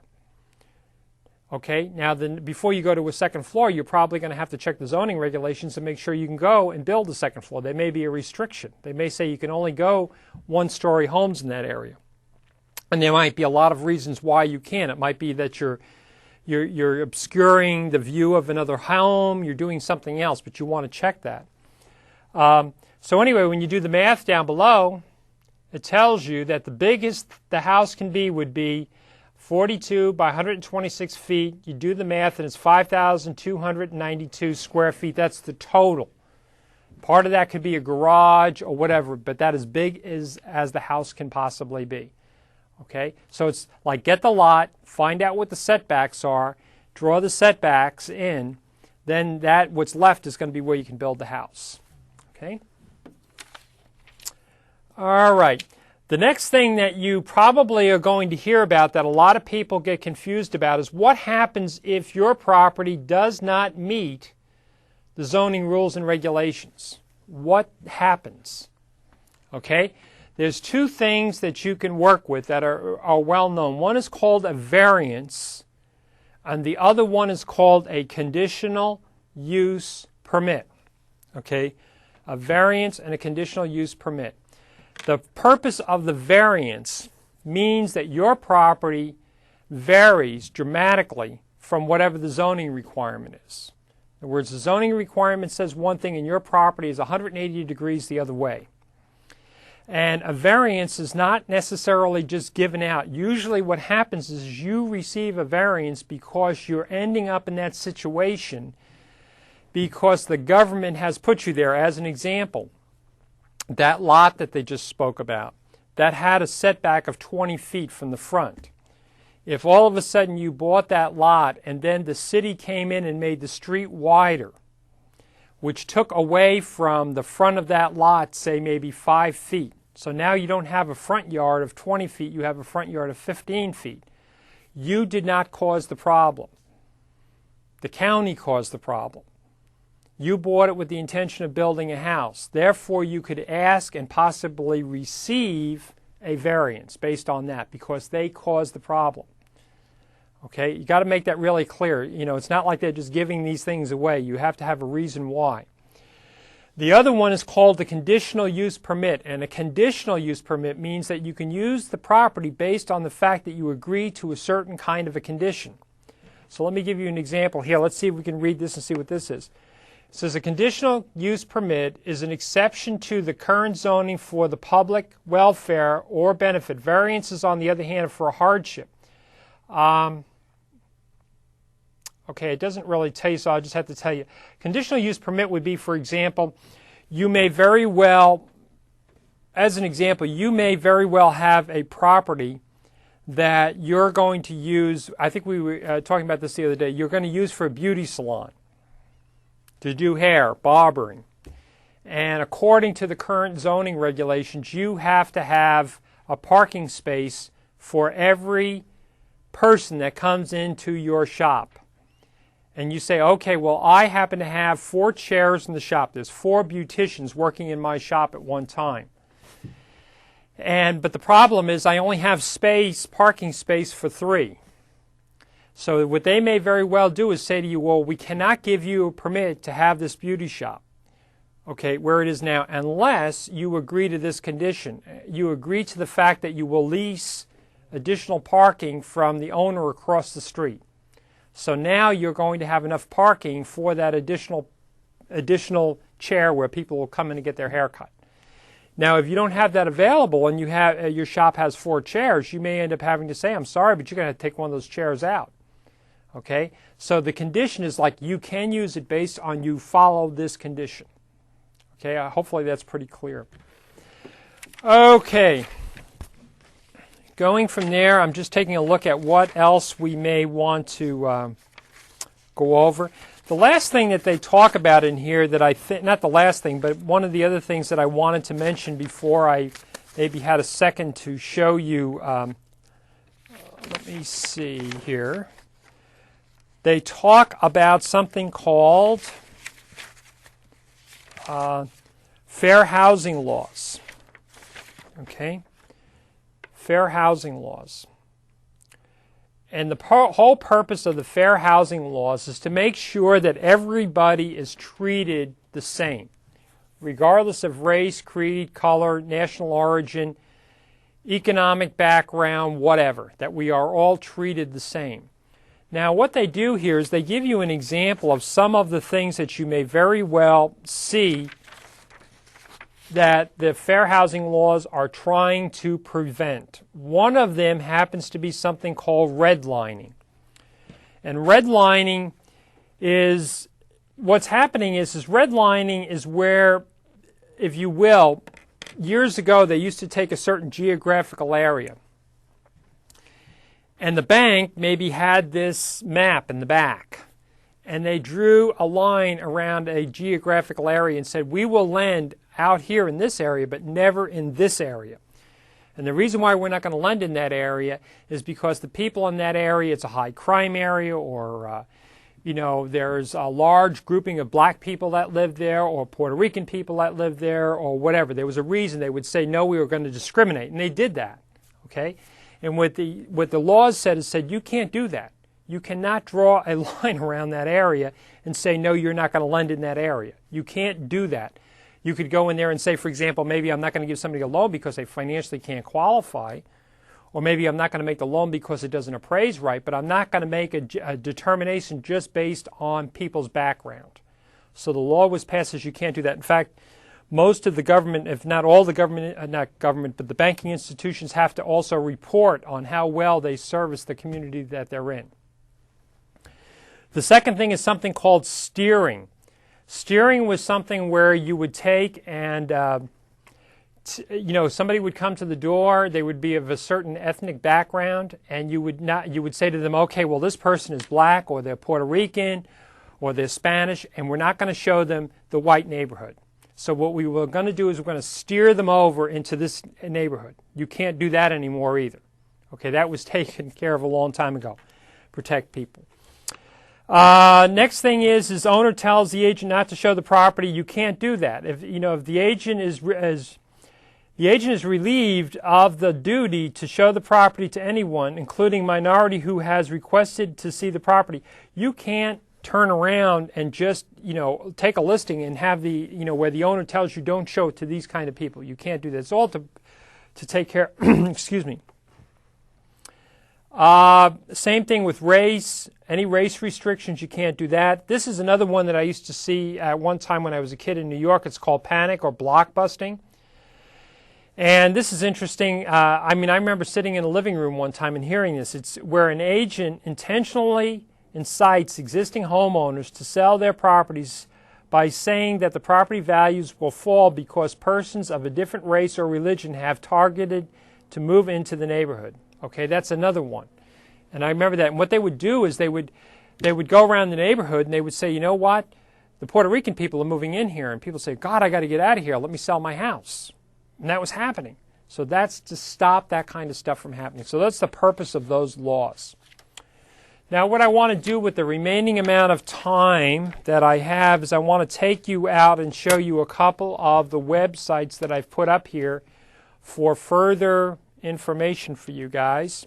[SPEAKER 1] Okay, now then before you go to a second floor, you're probably going to have to check the zoning regulations to make sure you can go and build a second floor. There may be a restriction. They may say you can only go one-story homes in that area. And there might be a lot of reasons why you can. It might be that you're obscuring the view of another home, you're doing something else, but you want to check that. So anyway, when you do the math down below, it tells you that the biggest the house can be would be 42 by 126 feet. You do the math and it's 5,292 square feet. That's the total. Part of that could be a garage or whatever, but that is big as the house can possibly be. Okay, so it's like get the lot, find out what the setbacks are, draw the setbacks in, then what's left is going to be where you can build the house. Okay? All right. The next thing that you probably are going to hear about that a lot of people get confused about is what happens if your property does not meet the zoning rules and regulations. What happens? Okay? There's two things that you can work with that are well known. One is called a variance, and the other one is called a conditional use permit. Okay? A variance and a conditional use permit. The purpose of the variance means that your property varies dramatically from whatever the zoning requirement is. In other words, the zoning requirement says one thing and your property is 180 degrees the other way. And a variance is not necessarily just given out. Usually what happens is you receive a variance because you're ending up in that situation because the government has put you there. As an example, that lot that they just spoke about, that had a setback of 20 feet from the front. If all of a sudden you bought that lot and then the city came in and made the street wider, which took away from the front of that lot, say maybe 5 feet. So now you don't have a front yard of 20 feet, you have a front yard of 15 feet. You did not cause the problem. The county caused the problem. You bought it with the intention of building a house. Therefore, you could ask and possibly receive a variance based on that because they caused the problem. Okay, you got to make that really clear. It's not like they're just giving these things away. You have to have a reason why. The other one is called the conditional use permit, and a conditional use permit means that you can use the property based on the fact that you agree to a certain kind of a condition. So let me give you an example here. Let's see if we can read this and see what this is. It says a conditional use permit is an exception to the current zoning for the public welfare or benefit. Variances, on the other hand, are for a hardship. Okay, it doesn't really tell you, so I'll just have to tell you. Conditional use permit would be, for example, you may very well, as an example, you may very well have a property that you're going to use, I think we were talking about this the other day, you're going to use for a beauty salon to do hair, barbering. And according to the current zoning regulations, you have to have a parking space for every person that comes into your shop. And you say, okay, well, I happen to have 4 chairs in the shop. There's 4 beauticians working in my shop at one time. But the problem is I only have parking space for 3. So what they may very well do is say to you, well, we cannot give you a permit to have this beauty shop, okay, where it is now, unless you agree to this condition. You agree to the fact that you will lease additional parking from the owner across the street. So now you're going to have enough parking for that additional chair where people will come in and get their hair cut. Now, if you don't have that available and you have your shop has 4 chairs, you may end up having to say, I'm sorry, but you're going to take one of those chairs out. Okay? So the condition is like you can use it based on you follow this condition. Okay? Hopefully that's pretty clear. Okay. Going from there, I'm just taking a look at what else we may want to go over. The last thing that they talk about in here that I think, not the last thing, but one of the other things that I wanted to mention before I maybe had a second to show you, let me see here. They talk about something called fair housing laws. Okay? Fair housing laws. And the whole purpose of the fair housing laws is to make sure that everybody is treated the same, regardless of race, creed, color, national origin, economic background, whatever, that we are all treated the same. Now, what they do here is they give you an example of some of the things that you may very well see that the fair housing laws are trying to prevent. One of them happens to be something called redlining. And redlining is, what's happening is redlining is where, if you will, years ago they used to take a certain geographical area. And the bank maybe had this map in the back. And they drew a line around a geographical area and said, we will lend out here in this area, but never in this area. And the reason why we're not going to lend in that area is because the people in that area, it's a high crime area, or there's a large grouping of black people that live there, or Puerto Rican people that live there, or whatever. There was a reason they would say, no, we were going to discriminate, and they did that. Okay? And what the laws said is you can't do that. You cannot draw a line around that area and say, no, you're not going to lend in that area. You can't do that. You could go in there and say, for example, maybe I'm not going to give somebody a loan because they financially can't qualify, or maybe I'm not going to make the loan because it doesn't appraise right, but I'm not going to make a determination just based on people's background. So the law was passed as you can't do that. In fact, most of the government, if not all the government, not government, but the banking institutions have to also report on how well they service the community that they're in. The second thing is something called steering. Steering was something where you would take and, somebody would come to the door, they would be of a certain ethnic background, and you would say to them, okay, well, this person is black, or they're Puerto Rican, or they're Spanish, and we're not going to show them the white neighborhood. So what we were going to do is we're going to steer them over into this neighborhood. You can't do that anymore either. Okay, that was taken care of a long time ago. Protect people. Next thing is owner tells the agent not to show the property. You can't do that. If the agent is relieved of the duty to show the property to anyone, including minority who has requested to see the property, you can't turn around and just take a listing and have where the owner tells you don't show it to these kind of people. You can't do that. It's all to take care. Excuse me. Same thing with race. Any race restrictions, you can't do that. This is another one that I used to see at one time when I was a kid in New York. It's called panic or blockbusting. And this is interesting. I remember sitting in a living room one time and hearing this. It's where an agent intentionally incites existing homeowners to sell their properties by saying that the property values will fall because persons of a different race or religion have targeted to move into the neighborhood. Okay, that's another one. And I remember that. And what they would do is they would go around the neighborhood and they would say, you know what? The Puerto Rican people are moving in here. And people say, God, I got to get out of here. Let me sell my house. And that was happening. So that's to stop that kind of stuff from happening. So that's the purpose of those laws. Now what I want to do with the remaining amount of time that I have is I want to take you out and show you a couple of the websites that I've put up here for further information for you guys.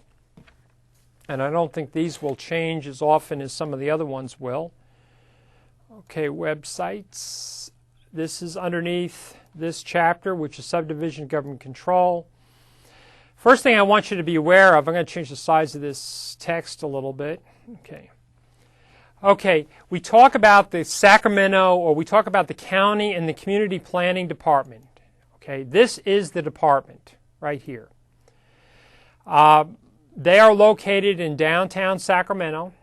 [SPEAKER 1] And I don't think these will change as often as some of the other ones will. Okay, websites. This is underneath this chapter, which is subdivision government control. First thing I want you to be aware of, I'm going to change the size of this text a little bit. Okay, we talk about the Sacramento, or we talk about the county and the community planning department. Okay, this is the department right here. They are located in downtown Sacramento.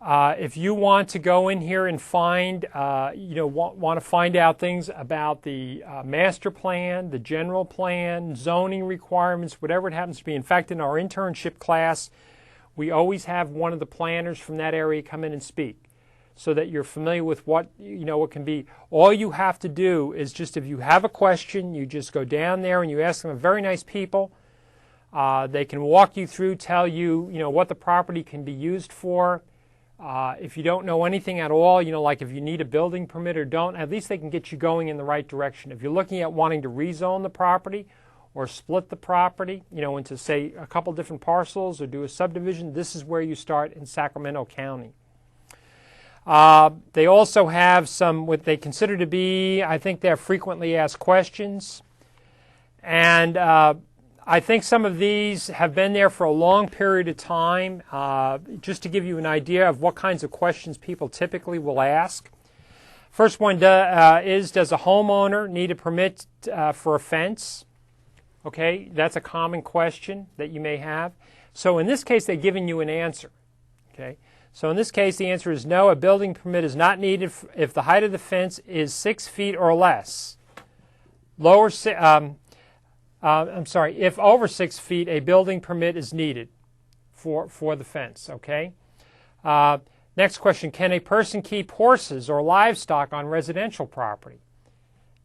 [SPEAKER 1] If you want to go in here and find, want to find out things about the master plan, the general plan, zoning requirements, whatever it happens to be. In fact, in our internship class, we always have one of the planners from that area come in and speak so that you're familiar with what can be. All you have to do is just, if you have a question, you just go down there and you ask them. Very nice people. They can walk you through, tell you, what the property can be used for. If you don't know anything at all, like if you need a building permit or don't, at least they can get you going in the right direction. If you're looking at wanting to rezone the property or split the property, into, say, a couple different parcels or do a subdivision, this is where you start in Sacramento County. They also have some, what they consider to be, I think they're frequently asked questions. And I think some of these have been there for a long period of time, just to give you an idea of what kinds of questions people typically will ask. First one is, does a homeowner need a permit for a fence? Okay, that's a common question that you may have. So in this case, they're giving you an answer. Okay, so in this case, the answer is no, a building permit is not needed if the height of the fence is 6 feet or less. If over 6 feet, a building permit is needed for the fence, okay? Next question, can a person keep horses or livestock on residential property?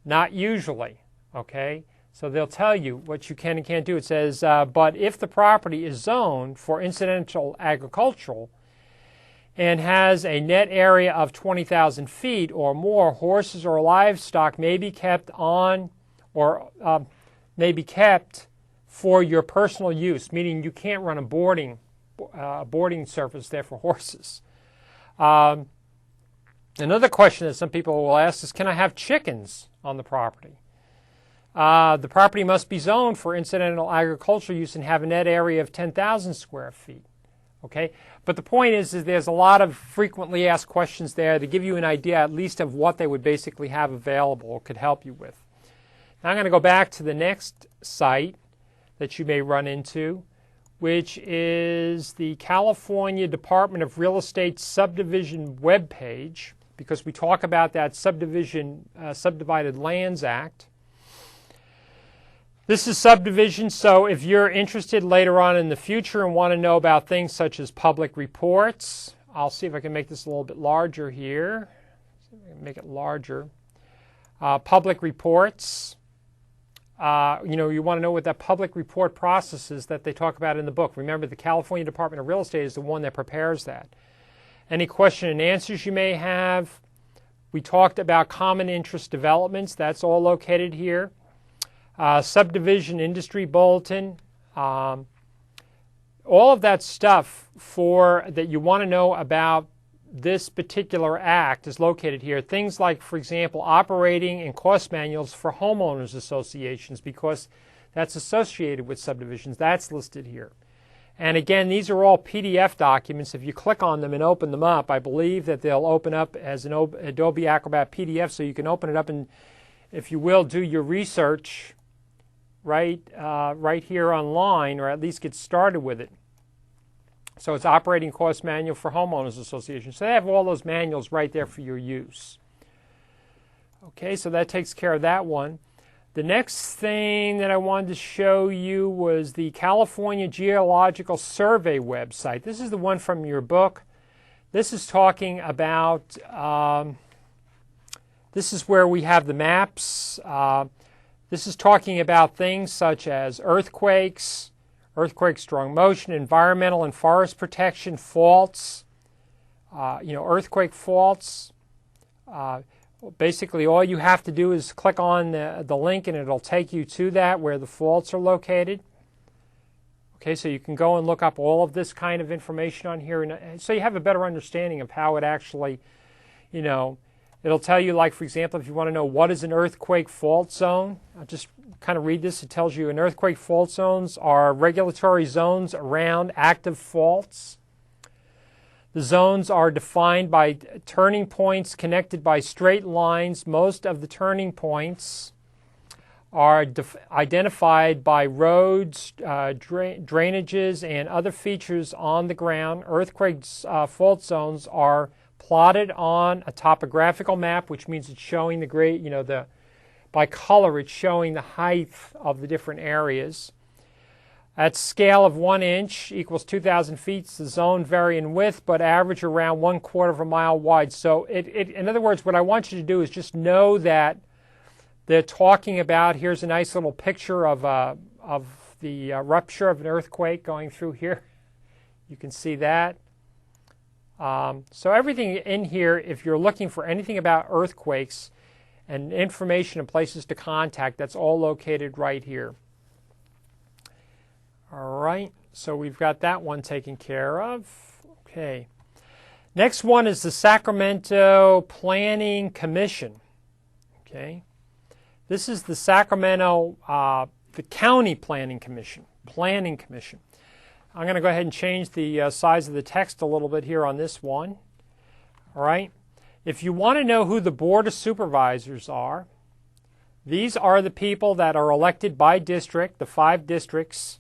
[SPEAKER 1] Not usually, okay? So they'll tell you what you can and can't do. It says, but if the property is zoned for incidental agricultural and has a net area of 20,000 feet or more, horses or livestock may be kept on or may be kept for your personal use, meaning you can't run a boarding service there for horses. Another question that some people will ask is, can I have chickens on the property? The property must be zoned for incidental agricultural use and have a net area of 10,000 square feet. Okay, but the point is there's a lot of frequently asked questions there to give you an idea at least of what they would basically have available or could help you with. Now I'm going to go back to the next site that you may run into, which is the California Department of Real Estate subdivision webpage, because we talk about that Subdivided Lands Act. This is subdivision, so if you're interested later on in the future and want to know about things such as public reports, I'll see if I can make this a little bit larger here. Make it larger. Public reports. You want to know what that public report process is that they talk about in the book. Remember, the California Department of Real Estate is the one that prepares that. Any question and answers you may have. We talked about common interest developments. That's all located here. Subdivision Industry Bulletin. All of that stuff that you want to know about this particular act is located here. Things like, for example, operating and cost manuals for homeowners associations, because that's associated with subdivisions. That's listed here. And again, these are all PDF documents. If you click on them and open them up, I believe that they'll open up as an Adobe Acrobat PDF, so you can open it up and, if you will, do your research right here online, or at least get started with it. So it's Operating Cost Manual for Homeowners Association. So they have all those manuals right there for your use. Okay, so that takes care of that one. The next thing that I wanted to show you was the California Geological Survey website. This is the one from your book. This is talking about, this is where we have the maps. This is talking about things such as earthquakes, earthquake strong motion, environmental and forest protection, faults, earthquake faults. Basically, all you have to do is click on the link and it'll take you to that where the faults are located. Okay, so you can go and look up all of this kind of information on here, and so you have a better understanding of how it actually, it'll tell you, like, for example, if you want to know what is an earthquake fault zone, I'll just kind of read this. It tells you an earthquake fault zones are regulatory zones around active faults. The zones are defined by turning points connected by straight lines. Most of the turning points are identified by roads, drainages, and other features on the ground. Earthquake fault zones are plotted on a topographical map, which means it's showing the grade, by color, it's showing the height of the different areas. At scale of 1 inch equals 2,000 feet. The zone vary in width, but average around 1/4 of a mile wide. So, in other words, what I want you to do is just know that they're talking about. Here's a nice little picture of the rupture of an earthquake going through here. You can see that. So everything in here, if you're looking for anything about earthquakes and information and places to contact, that's all located right here. All right, so we've got that one taken care of. Okay. Next one is the Sacramento Planning Commission. Okay. This is the Sacramento, the County Planning Commission. I'm going to go ahead and change the size of the text a little bit here on this one. All right. If you want to know who the Board of Supervisors are, these are the people that are elected by district, the 5 districts,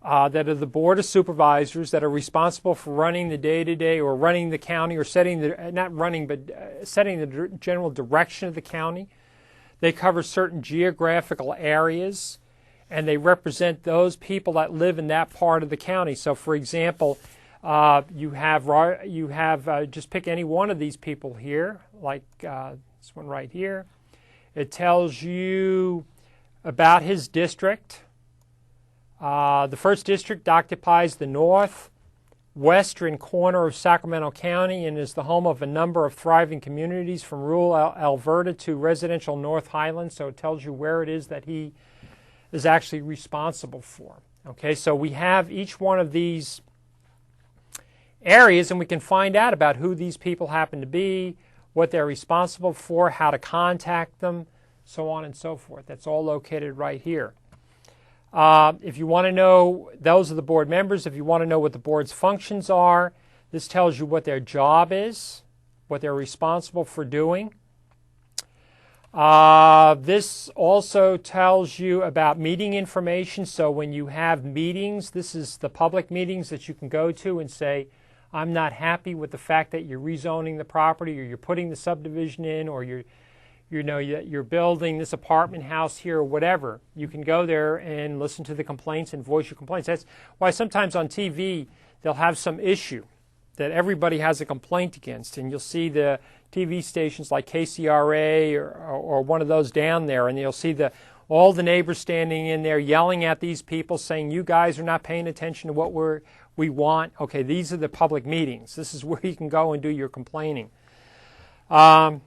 [SPEAKER 1] that are the Board of Supervisors that are responsible for running the day-to-day, or running the county, or setting the general direction of the county. They cover certain geographical areas, and they represent those people that live in that part of the county. So, for example, you have just pick any one of these people here, like this one right here. It tells you about his district. The 1st district occupies the northwestern corner of Sacramento County and is the home of a number of thriving communities from rural Alberta to residential North Highlands. So it tells you where it is that he is actually responsible for. Okay, so we have each one of these areas, and we can find out about who these people happen to be, what they're responsible for, how to contact them, so on and so forth. That's all located right here. If you want to know, those are the board members. If you want to know what the board's functions are, this tells you what their job is, what they're responsible for doing. This also tells you about meeting information. So when you have meetings, this is the public meetings that you can go to and say, I'm not happy with the fact that you're rezoning the property, or you're putting the subdivision in, or you're building this apartment house here, or whatever. You can go there and listen to the complaints and voice your complaints. That's why sometimes on TV they'll have some issue that everybody has a complaint against, and you'll see the TV stations like KCRA or one of those down there, and you'll see all the neighbors standing in there yelling at these people, saying, you guys are not paying attention to what we want. Okay, these are the public meetings. This is where you can go and do your complaining. Let's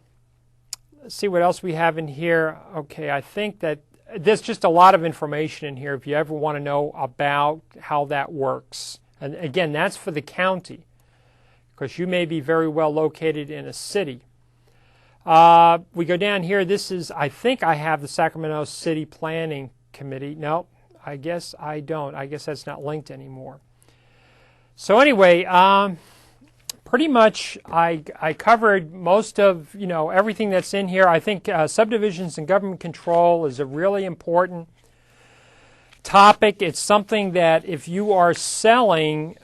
[SPEAKER 1] see what else we have in here. Okay, I think that there's just a lot of information in here if you ever want to know about how that works. And again, that's for the county, because you may be very well located in a city. We go down here. This is, I think I have the Sacramento City Planning Committee. No, I guess I don't. I guess that's not linked anymore. So anyway, pretty much I covered most of everything that's in here. I think subdivisions and government control is a really important topic. It's something that if you are selling,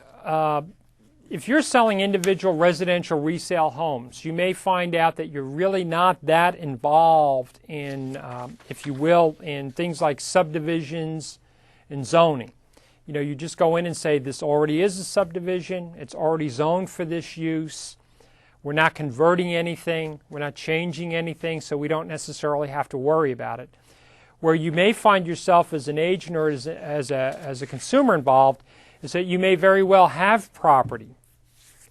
[SPEAKER 1] if you're selling individual residential resale homes, you may find out that you're really not that involved in, if you will, in things like subdivisions and zoning. You just go in and say, this already is a subdivision. It's already zoned for this use. We're not converting anything. We're not changing anything, so we don't necessarily have to worry about it. Where you may find yourself as an agent or as a consumer involved is that you may very well have property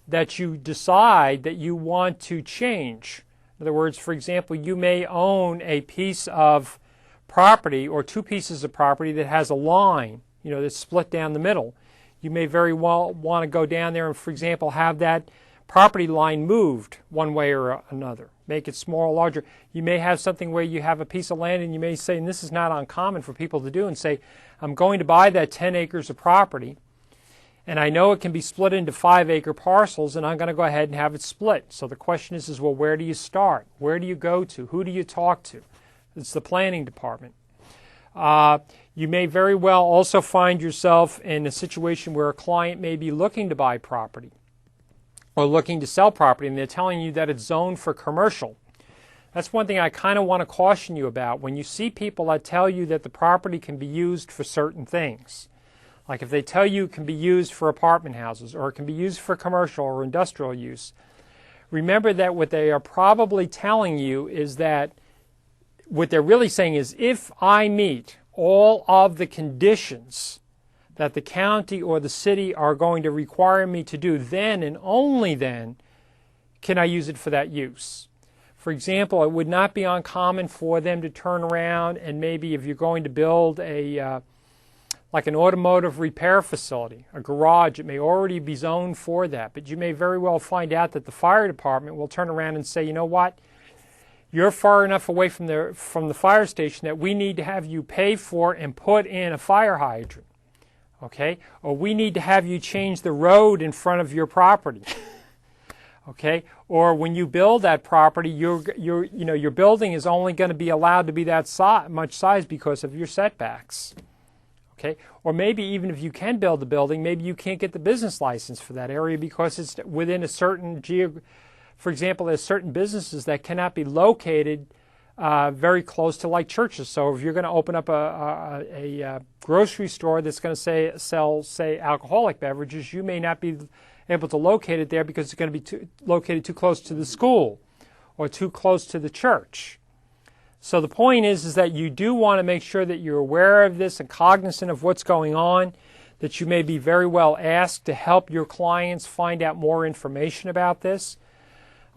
[SPEAKER 1] that you decide that you want to change. In other words, for example, you may own a piece of property or two pieces of property that has a line, that's split down the middle. You may very well want to go down there and, for example, have that property line moved one way or another. Make it smaller, larger. You may have something where you have a piece of land and you may say, and this is not uncommon for people to do, and say, I'm going to buy that 10 acres of property, and I know it can be split into 5-acre parcels, and I'm going to go ahead and have it split. So the question is, well, where do you start? Where do you go to? Who do you talk to? It's the planning department. You may very well also find yourself in a situation where a client may be looking to buy property or looking to sell property, and they're telling you that it's zoned for commercial. That's one thing I kind of want to caution you about. When you see people that tell you that the property can be used for certain things, like if they tell you it can be used for apartment houses or it can be used for commercial or industrial use, remember that what they are probably telling you is that what they're really saying is, if I meet all of the conditions that the county or the city are going to require me to do, then and only then can I use it for that use. For example, it would not be uncommon for them to turn around and maybe if you're going to build like an automotive repair facility, a garage, it may already be zoned for that, but you may very well find out that the fire department will turn around and say, you know what, you're far enough away from the fire station that we need to have you pay for and put in a fire hydrant, okay? Or we need to have you change the road in front of your property, okay? Or when you build that property, your building is only going to be allowed to be that much size because of your setbacks, okay? Or maybe even if you can build the building, maybe you can't get the business license for that area because it's within a certain For example, there's certain businesses that cannot be located very close to like churches. So if you're going to open up a grocery store that's going to sell alcoholic beverages, you may not be able to locate it there because it's going to be located too close to the school or too close to the church. So the point is that you do want to make sure that you're aware of this and cognizant of what's going on, that you may be very well asked to help your clients find out more information about this.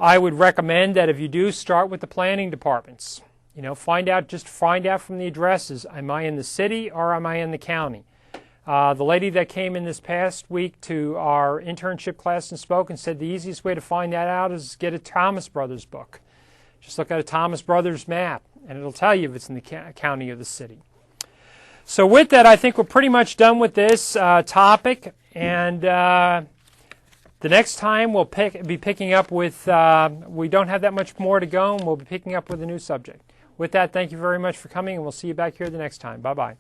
[SPEAKER 1] I would recommend that if you do, start with the planning departments. Find out from the addresses, am I in the city or am I in the county? The lady that came in this past week to our internship class and spoke and said the easiest way to find that out is get a Thomas Brothers book. Just look at a Thomas Brothers map and it'll tell you if it's in the county or the city. So with that, I think we're pretty much done with this topic, and the next time we'll be picking up with, we don't have that much more to go, and we'll be picking up with a new subject. With that, thank you very much for coming, and we'll see you back here the next time. Bye-bye.